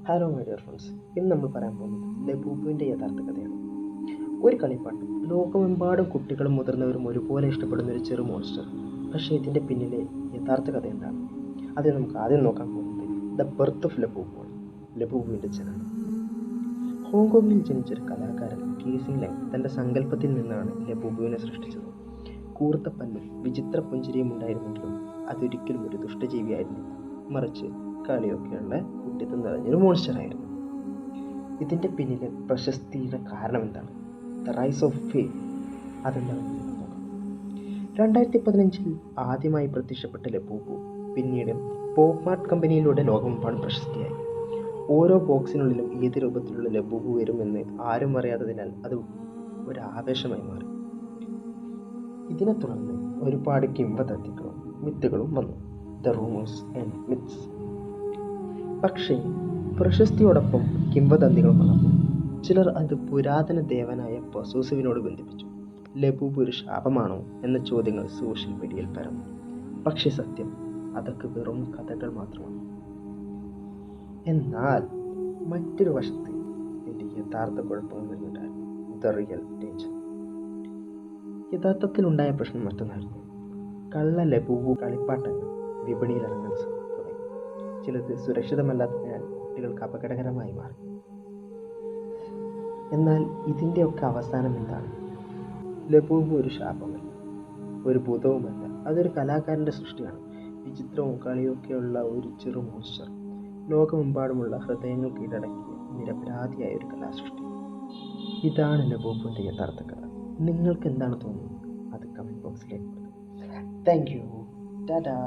Hello my dear friends, ഇന്ന് നമ്മൾ പറയാൻ പോകുന്നത് ലബൂബുവിൻ്റെ യഥാർത്ഥ കഥയാണ്. ഒരു കളിപ്പാട്ടം ലോകമെമ്പാടും കുട്ടികളും മുതിർന്നവരും ഒരുപോലെ ഇഷ്ടപ്പെടുന്ന ഒരു ചെറു മോൺസ്റ്റർ. പക്ഷേ ഇതിൻ്റെ പിന്നിലെ യഥാർത്ഥ കഥ എന്താണ്? അത് നമുക്ക് ആദ്യം നോക്കാൻ പോകുന്നത് ദ ബർത്ത് ഓഫ് ലബൂബു ആണ്. ലബൂബുവിൻ്റെ ജനനം. ഹോങ്കോങ്ങിൽ ജനിച്ചൊരു കലാകാരൻ കീസിംഗ് ലൈൻ തൻ്റെ സങ്കല്പത്തിൽ നിന്നാണ് ലബൂബുവിനെ സൃഷ്ടിച്ചത്. കൂർത്ത പല്ലും വിചിത്ര പുഞ്ചിരിയും ഉണ്ടായിരുന്നെങ്കിലും അതൊരിക്കലും ഒരു ദുഷ്ടജീവിയായിരുന്നില്ല, മറിച്ച് കളിയൊക്കെയുള്ള കുട്ടിത്തം നിറഞ്ഞൊരു മോൺസ്റ്ററായിരുന്നു. ഇതിൻ്റെ പിന്നിലെ പ്രശസ്തിയുടെ കാരണം എന്താണ്? The rise of fame. അതെന്താണെന്ന് നോക്കാം. 2015 ആദ്യമായി പ്രത്യക്ഷപ്പെട്ട ലബൂബു പിന്നീട് പോപ്പ് മാർട്ട് കമ്പനിയിലൂടെ ലോകമെമ്പാടും പ്രശസ്തിയായി. ഓരോ ബോക്സിനുള്ളിലും ഏത് രൂപത്തിലുള്ള ലബൂബു വരുമെന്ന് ആരും അറിയാത്തതിനാൽ അത് ഒരു ആവേശമായി മാറി. ഇതിനെ തുടർന്ന് ഒരുപാട് കിംവദന്തികളും മിത്തുകളും വന്നു. The rumours and myths. പക്ഷേ പ്രശസ്തിയോടൊപ്പം കിംവദന്തികളും വളർന്നു. ചിലർ അത് പുരാതന ദേവനായ പസൂസുവിനോട് ബന്ധിപ്പിച്ചു. ലബൂബു ഒരു ശാപമാണോ എന്ന ചോദ്യങ്ങൾ സോഷ്യൽ മീഡിയയിൽ പരന്നു. പക്ഷേ സത്യം, അതൊക്കെ വെറും കഥകൾ മാത്രമാണ്. എന്നാൽ മറ്റൊരു വശത്ത് ഇതിൻ്റെ യഥാർത്ഥ കുഴപ്പങ്ങൾ വരുന്നുണ്ടായിരുന്നു. The real danger. യഥാർത്ഥത്തിലുണ്ടായ പ്രശ്നം മറ്റൊന്നായിരുന്നു. കള്ള ലബൂബു കളിപ്പാട്ടങ്ങൾ വിപണിയിൽ ഇറങ്ങാൻ തുടങ്ങി. ചിലത് സുരക്ഷിതമല്ലാത്തതിനാൽ കുട്ടികൾക്ക് അപകടകരമായി മാറി. എന്നാൽ ഇതിൻ്റെയൊക്കെ അവസാനം എന്താണ്? ലബൂബു ഒരു ശാപമല്ല, ഒരു ഭൂതവുമല്ല. അതൊരു കലാകാരൻ്റെ സൃഷ്ടിയാണ്. വിചിത്രവും കളിയൊക്കെയുള്ള ഒരു ചെറു മോൺസ്റ്റർ. ലോകമെമ്പാടുമുള്ള ഹൃദയങ്ങൾ കീഴടക്കിയ നിരപരാധിയായ ഒരു കലാസൃഷ്ടി. ഇതാണ് ലബൂബുവിൻ്റെ യഥാർത്ഥ കഥ. നിങ്ങൾക്ക് എന്താണ് തോന്നുന്നത്? അത് കമൻറ്റ് ബോക്സിലേക്ക് കൊടുക്കുക. Thank you. ടാറ്റാ.